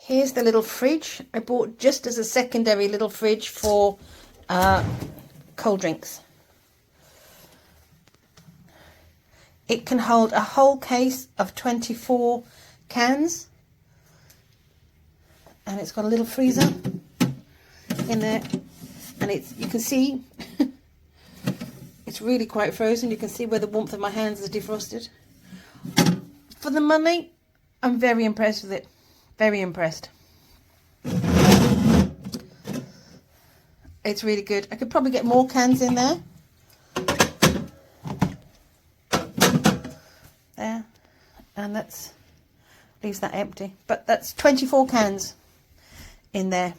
Here's the little fridge I bought just as a secondary little fridge for cold drinks. It can hold a whole case of 24 cans, and it's got a little freezer in there, and you can see it's really quite frozen. You can see where the warmth of my hands is defrosted. For the money, I'm very impressed with it. Very impressed. It's really good. I could probably get more cans in there. There. And leaves that empty. But that's 24 cans in there.